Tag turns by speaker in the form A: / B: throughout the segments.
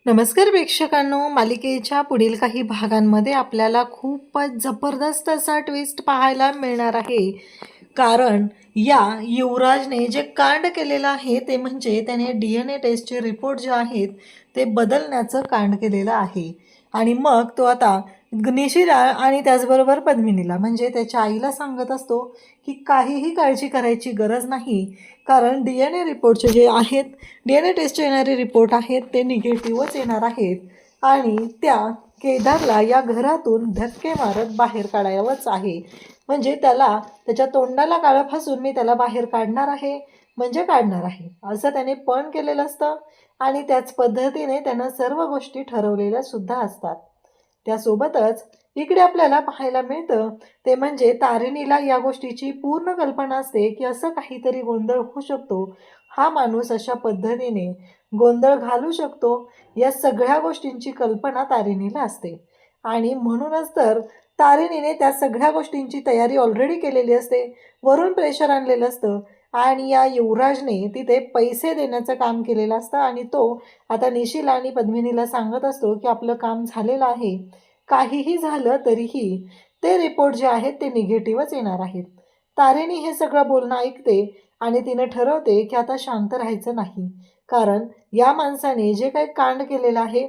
A: नमस्कार प्रेक्षकांनो, मालिकेच्या पुढील काही भागांमध्ये आपल्याला खूपच जबरदस्त असा ट्विस्ट पाहायला मिळणार आहे. कारण या युवराजने जे कांड केलेलं आहे ते म्हणजे त्याने DNA टेस्टचे रिपोर्ट जे आहेत ते बदलण्याचं कांड केलेलं आहे. आणि मग तो आता निशिला आणि त्याचबरोबर पद्मिनीला म्हणजे त्याच्या आईला सांगत असतो की काहीही काळजी करायची गरज नाही, कारण DNA रिपोर्टचे जे आहेत, DNA टेस्टचे येणारे रिपोर्ट आहेत ते निगेटिव्हच येणार आहेत आणि त्या केदारला या घरातून धक्के मारत बाहेर काढावंच आहे. म्हणजे त्याला त्याच्या तोंडाला काळं फासून मी त्याला बाहेर काढणार आहे म्हणजे काढणार आहे, असं त्याने पण केलेलं असतं. आणि त्याच पद्धतीने त्यानं सर्व गोष्टी ठरवलेल्या सुद्धा असतात. त्यासोबतच इकडे आपल्याला पाहायला मिळतं ते म्हणजे तारिणीला या गोष्टीची पूर्ण कल्पना असते की असं काहीतरी गोंधळ होऊ शकतो, हा माणूस अशा पद्धतीने गोंधळ घालू शकतो, या सगळ्या गोष्टींची कल्पना तारिणीला असते. आणि म्हणूनच तर तारिणीने त्या सगळ्या गोष्टींची तयारी ऑलरेडी केलेली असते, वरून प्रेशर आणलेलं असतं आणि या युवराजने तिथे पैसे देण्याचं काम केलेलं असतं. आणि तो आता निशिला आणि पद्मिनीला सांगत असतो की आपलं काम झालेलं आहे, काहीही झालं तरीही ते रिपोर्ट जे आहेत ते निगेटिव्हच येणार आहेत. तारिणी हे सगळं बोलणं ऐकते आणि तिनं ठरवते की आता शांत राहायचं नाही, कारण या माणसाने जे काही कांड केलेलं आहे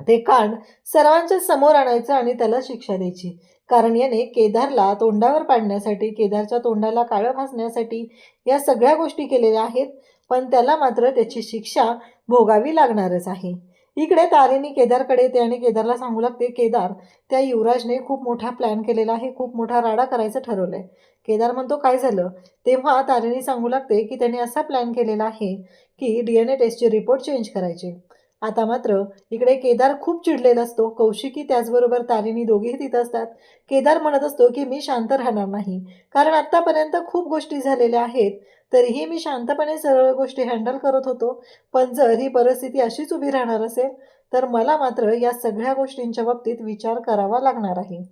A: ते कांड सर्वांच्या समोर आणायचं आणि त्याला शिक्षा द्यायची. कारण याने केदारला तोंडावर पाडण्यासाठी, केदारच्या तोंडाला काळं फासण्यासाठी या सगळ्या गोष्टी केलेल्या आहेत, पण त्याला मात्र त्याची शिक्षा भोगावी लागणारच आहे. इकडे तारिणी केदारकडे येते आणि केदारला सांगू लागते, केदार, त्या युवराजने खूप मोठा प्लॅन केलेला आहे, खूप मोठा राडा करायचं ठरवलंय. केदार म्हणतो, काय झालं? तेव्हा तारिणी सांगू लागते की त्याने असा प्लॅन केलेला आहे की DNA टेस्टचे रिपोर्ट चेंज करायचे. आता मात्र इकडे केदार खूप चिडलेला असतो, कौशिकी त्याचबरोबर तारिणी दोघेही तिथं असतात. केदार म्हणत असतो की मी शांत राहणार नाही, कारण आत्तापर्यंत खूप गोष्टी झालेल्या आहेत, तरीही मी शांतपणे सर्व गोष्टी हँडल करत होतो. पण जर ही परिस्थिती अशीच उभी राहणार असेल तर मला मात्र या सगळ्या गोष्टींच्या बाबतीत विचार करावा लागणार आहे.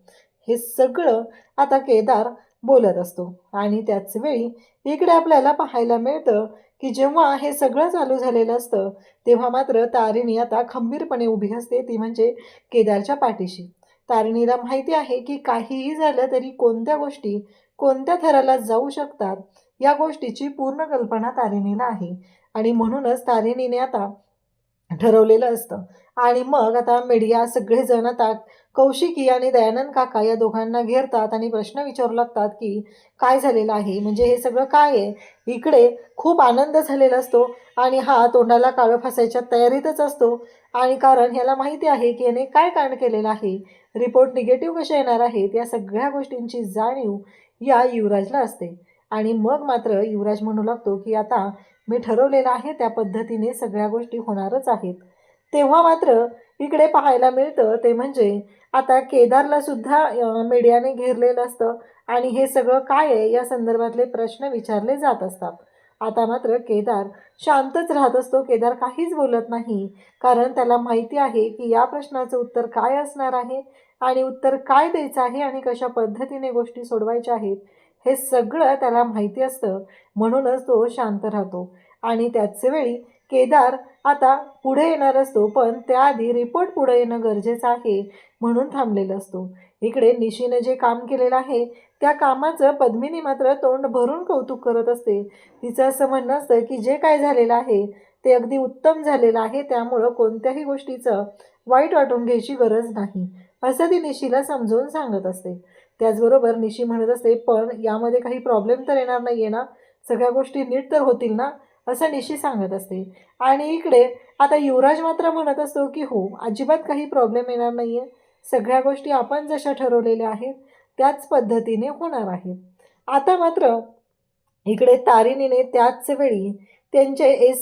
A: हे सगळं आता केदार बोलत असतो. आणि त्याच वेळी इकडे आपल्याला पाहायला मिळतं की जेव्हा हे सगळं चालू झालेलं असतं तेव्हा मात्र तारिणी आता खंबीरपणे उभी असते, ती म्हणजे केदारच्या पाठीशी. तारिणीला माहिती आहे की काहीही झालं तरी कोणत्या गोष्टी कोणत्या थराला जाऊ शकतात, या गोष्टीची पूर्ण कल्पना तारिणीला आहे. आणि म्हणूनच तारिणीने आता ठरवलेलं असतं. आणि मग आता मीडिया सगळेजण आता कौशिकी आणि दयानंद काका या दोघांना घेरतात आणि प्रश्न विचारू लागतात की काय झालेलं आहे, म्हणजे हे सगळं काय आहे. इकडे खूप आनंद झालेला असतो आणि हा तोंडाला काळं फासायच्या तयारीतच असतो. आणि कारण ह्याला माहिती आहे की याने काय कांड केलेलं आहे, रिपोर्ट निगेटिव्ह कसे येणार आहेत, या सगळ्या गोष्टींची जाणीव या युवराजला असते. आणि मग मात्र युवराज म्हणू लागतो की आता मी ठरवलेलं आहे त्या पद्धतीने सगळ्या गोष्टी होणारच आहेत. तेव्हा मात्र इकडे पाहायला मिळतं ते म्हणजे आता केदारला सुद्धा मीडियाने घेरलेलं असतं आणि हे सगळं काय आहे या संदर्भातले प्रश्न विचारले जात असतात. आता मात्र केदार शांतच राहत असतो, केदार काहीच बोलत नाही, कारण त्याला माहिती आहे की या प्रश्नाचं उत्तर काय असणार आहे आणि उत्तर काय द्यायचं आहे आणि कशा पद्धतीने गोष्टी सोडवायच्या आहेत हे सगळं त्याला माहिती असतं. म्हणूनच तो शांत राहतो. आणि त्याच वेळी केदार आता पुढे येणार असतो, पण त्याआधी रिपोर्ट पुढे येणं गरजेचं आहे म्हणून थांबलेलं असतो. इकडे निशीनं जे काम केलेलं आहे त्या कामाचं पद्मिनी मात्र तोंड भरून कौतुक करत असते. तिचं असं म्हणणं असतं की जे काय झालेलं आहे ते अगदी उत्तम झालेलं आहे, त्यामुळं कोणत्याही गोष्टीचं वाईट वाटून घ्यायची गरज नाही, असं ती निशीला समजून सांगत असते. त्याचबरोबर निशी म्हणत असते, पण यामध्ये काही प्रॉब्लेम तर येणार नाही आहे ना, सगळ्या गोष्टी नीट तर होतील ना, असं निशी सांगत असते. आणि इकडे आता युवराज मात्र म्हणत असतो की हो, अजिबात काही प्रॉब्लेम येणार नाही आहे, सगळ्या गोष्टी आपण जशा ठरवलेल्या आहेत त्याच पद्धतीने होणार आहेत. आता मात्र इकडे तारिणीने त्याच वेळी त्यांचे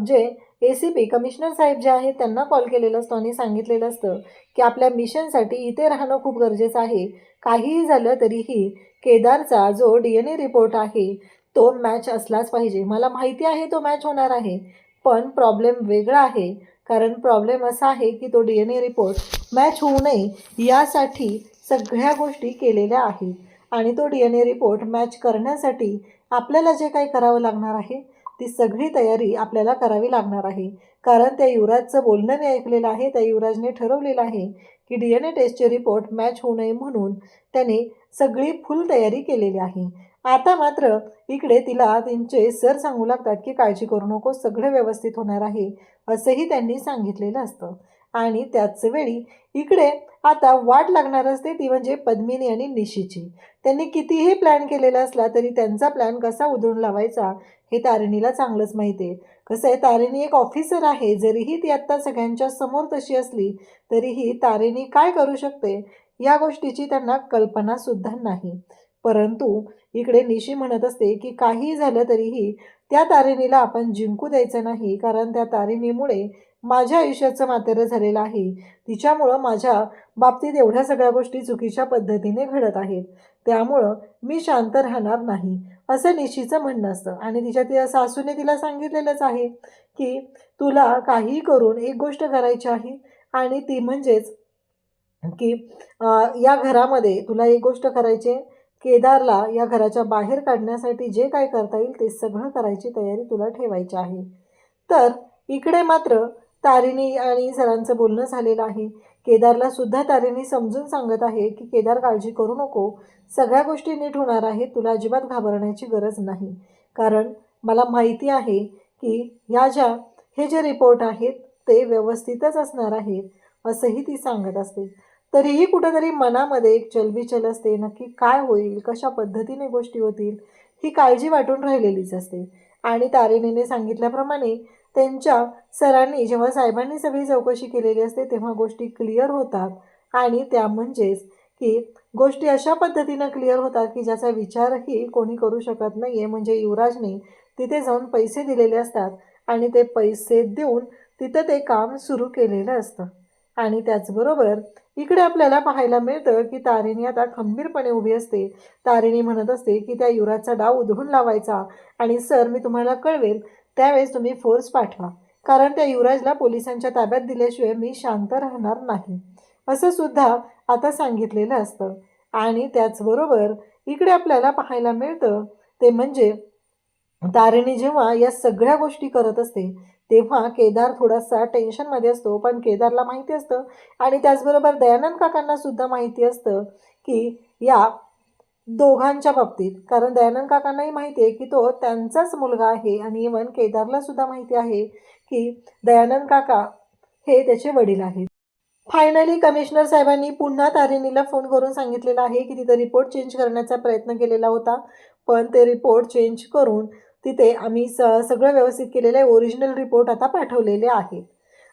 A: जे ACP कमिशनर साहेब जे आहेत त्यांना कॉल केलेला असतो आणि सांगितलेलं असतं की आपल्या मिशनसाठी इथे राहणं खूप गरजेचं आहे. काहीही झालं तरीही केदारचा जो DNA रिपोर्ट आहे तो मॅच असलाच पाहिजे. मला माहिती आहे तो मॅच होणार आहे, पण प्रॉब्लेम वेगळा आहे. कारण प्रॉब्लेम असा आहे की तो DNA रिपोर्ट मॅच होऊ नये यासाठी सगळ्या गोष्टी केलेल्या आहेत. आणि तो DNA रिपोर्ट मॅच करण्यासाठी आपल्याला जे काही करावं लागणार आहे ती सगळी तयारी आपल्याला करावी लागणार आहे. कारण त्या युवराजचं बोलणं मी ऐकलेलं आहे. त्या युवराजने ठरवलेलं आहे की DNA टेस्टचे रिपोर्ट मॅच होऊ नये म्हणून त्याने सगळी फुल तयारी केलेली आहे. आता मात्र इकडे तिला त्यांचे सर सांगू लागतात की काळजी करू नको, सगळं व्यवस्थित होणार आहे असंही त्यांनी सांगितलेलं असतं. आणि त्याच वेळी इकडे आता वाट लागणार असते ती म्हणजे पद्मिनी आणि निशीची. त्यांनी कितीही प्लॅन केलेला असला तरी त्यांचा प्लॅन कसा उधळून लावायचा हे तारिणीला चांगलंच माहिती आहे. कसं आहे, तारिणी एक ऑफिसर आहे. जरीही ती आत्ता सगळ्यांच्या समोर तशी असली तरीही तारिणी काय करू शकते या गोष्टीची त्यांना कल्पनासुद्धा नाही. परंतु इकडे निशी म्हणत असते की काही झालं तरीही त्या तारिणीला आपण जिंकू द्यायचं नाही, कारण त्या तारिणीमुळे माझ्या आयुष्याचं मातेरं झालेलं आहे. तिच्यामुळं माझ्या बाबतीत एवढ्या सगळ्या गोष्टी चुकीच्या पद्धतीने घडत आहेत. त्यामुळं मी शांत राहणार नाही असं निशीचं म्हणणं असतं. आणि तिच्या सासूने तिला सांगितलेलंच आहे की तुला काहीही करून एक गोष्ट करायची आहे आणि ती म्हणजेच की या घरामध्ये तुला एक गोष्ट करायची आहे, केदारला या घराच्या बाहेर काढण्यासाठी जे काय करता येईल ते सगळं करायची तयारी तुला ठेवायची आहे. तर इकडे मात्र तारिणी आणि सरांचं बोलणं झालेलं आहे. केदारला सुद्धा तारिणी समजून सांगत आहे की केदार काळजी करू नको, सगळ्या गोष्टी नीट होणार आहेत, तुला अजिबात घाबरण्याची गरज नाही. कारण मला माहिती आहे की हे जे रिपोर्ट आहेत ते व्यवस्थितच असणार आहेत असंही ती सांगत असते. तरीही कुठंतरी मनामध्ये एक चलबिचल असते, नक्की काय होईल, कशा पद्धतीने गोष्टी होतील ही काळजी वाटून राहिलेलीच असते. आणि तारिणीने सांगितल्याप्रमाणे त्यांच्या सरांनी जेव्हा साहेबांनी सगळी चौकशी केलेली असते तेव्हा गोष्टी क्लिअर होतात. आणि त्या म्हणजेच की गोष्टी अशा पद्धतीनं क्लिअर होतात की ज्याचा विचारही कोणी करू शकत नाही आहे. म्हणजे युवराजने तिथे जाऊन पैसे दिलेले असतात आणि ते पैसे देऊन तिथं ते काम सुरू केलेलं असतं. आणि त्याचबरोबर इकडे आपल्याला पाहायला मिळतं की तारिणी आता खंबीरपणे उभी असते. तारिणी म्हणत असते की त्या युवराजचा डाव उधळून लावायचा आणि सर मी तुम्हाला कळवेल त्यावेळेस तुम्ही फोर्स पाठवा, कारण त्या युवराजला पोलिसांच्या ताब्यात दिल्याशिवाय मी शांत राहणार नाही असं सुद्धा आता सांगितलेलं असतं. आणि त्याचबरोबर इकडे आपल्याला पाहायला मिळतं ते म्हणजे तारिणी जेव्हा या सगळ्या गोष्टी करत असते तेव्हा केदार थोडासा टेन्शनमध्ये असतो. पण केदारला माहिती असतं आणि त्याचबरोबर दयानंद काकांना सुद्धा माहिती असतं की या दोघांच्या बाबतीत, कारण दयानंद काकांनाही माहिती आहे की तो त्यांचाच मुलगा आहे आणि इवन केदारला सुद्धा माहिती आहे की दयानंद काका हे त्याचे वडील आहेत. फायनली कमिशनर साहेबांनी पुन्हा तारिणीला फोन करून सांगितलेलं आहे की तिथं रिपोर्ट चेंज करण्याचा प्रयत्न केलेला होता, पण ते रिपोर्ट चेंज करून तिथे आम्ही सगळं व्यवस्थित केलेलं आहे, ओरिजिनल रिपोर्ट आता पाठवलेले आहेत.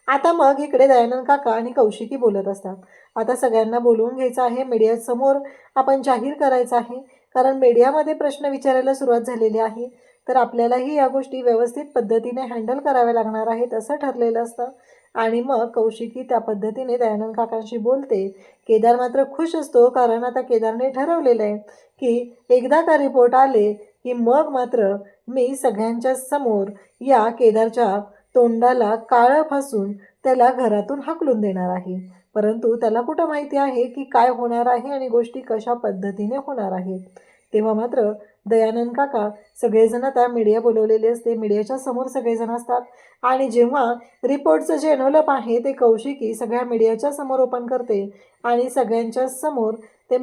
A: आता मग इकडे दयानंद काका आणि कौशिकी बोलत असतात. आता सगळ्यांना बोलवून घ्यायचं आहे, मीडियासमोर आपण जाहीर करायचं आहे, कारण मीडियामध्ये प्रश्न विचारायला सुरुवात झालेली आहे. तर आपल्यालाही या गोष्टी व्यवस्थित पद्धतीने हँडल कराव्या लागणार आहेत असं ठरलेलं असतं. आणि मग कौशिकी त्या पद्धतीने दयानंद काकांशी बोलते. केदार मात्र खुश असतो, कारण आता केदारने ठरवलेलं आहे की एकदा का रिपोर्ट आले की मग मात्र मी सगळ्यांच्या समोर या केदारच्या तोंडाला काळं फासून त्याला घरातून हाकलून देणार आहे. परंतु त्याला कुठं माहिती आहे की काय होणार आहे आणि गोष्टी कशा पद्धतीने होणार आहेत. तेव्हा मात्र दयानंद काका सगळेजण आता मीडिया बोलवलेले असते, मीडियाच्या समोर सगळेजण असतात. आणि जेव्हा रिपोर्टचं जे एनव्हलप आहे ते कौशिकी सगळ्या मीडियाच्या समोर ओपन करते आणि सगळ्यांच्या समोर ते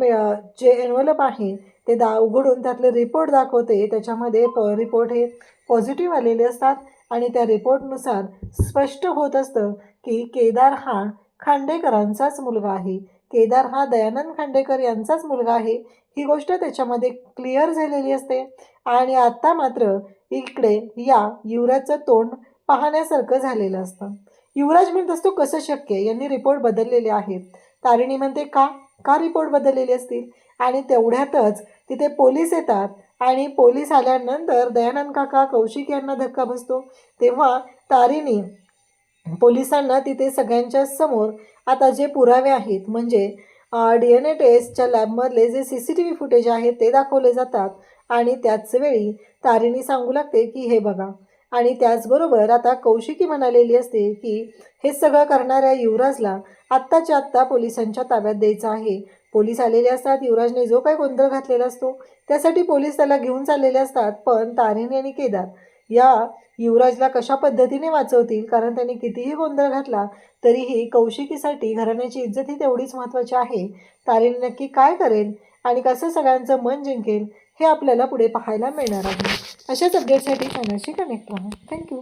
A: जे एनव्हलप आहे ते उघडून त्यातले रिपोर्ट दाखवते. त्याच्यामध्ये रिपोर्ट हे पॉझिटिव्ह आलेले असतात आणि त्या रिपोर्टनुसार स्पष्ट होत असतं की केदार हा खांडेकरांचाच मुलगा आहे, केदार हा दयानंद खांडेकर यांचाच मुलगा आहे, ही गोष्ट त्याच्यामध्ये क्लिअर झालेली असते. आणि आता मात्र इकडे या युवराजचं तोंड पाहण्यासारखं झालेलं असतं. युवराज म्हणत असतो कसं शक्य, यांनी रिपोर्ट बदललेले आहेत. तारिणी म्हणते का का रिपोर्ट बदललेले असतील. आणि तेवढ्यातच तिथे पोलीस येतात आणि पोलीस आल्यानंतर दयानंद काका कौशिक यांना धक्का बसतो. तेव्हा तारिणी पोलिसांना तिथे सगळ्यांच्या समोर आता जे पुरावे आहेत म्हणजे DNA टेस्टच्या लॅबमधले जे CCTV फुटेज आहेत ते दाखवले जातात. आणि त्याच वेळी तारिणी सांगू लागते की हे बघा. आणि त्याचबरोबर आता कौशिकी म्हणालेली असते की हे सगळं करणाऱ्या युवराजला आत्ताच्या आत्ता पोलिसांच्या ताब्यात द्यायचं आहे. पोलीस आलेले असतात, युवराजने जो काही गोंधळ घातलेला असतो त्यासाठी पोलीस त्याला घेऊन चाललेले असतात. पण तारिणी आणि केदार या युवराजला कशा पद्धतीने वाचवतील, कारण त्यांनी कितीही गोंधळ घातला तरीही कौशिकीसाठी घराण्याची इज्जत ही तेवढीच महत्त्वाची आहे. तारिणी नक्की काय करेल आणि कसं सगळ्यांचं मन जिंकेल हे आपल्याला पुढे पाहायला मिळणार आहे. अशाच अपडेटसाठी चॅनलशी कनेक्ट राहा. थँक्यू.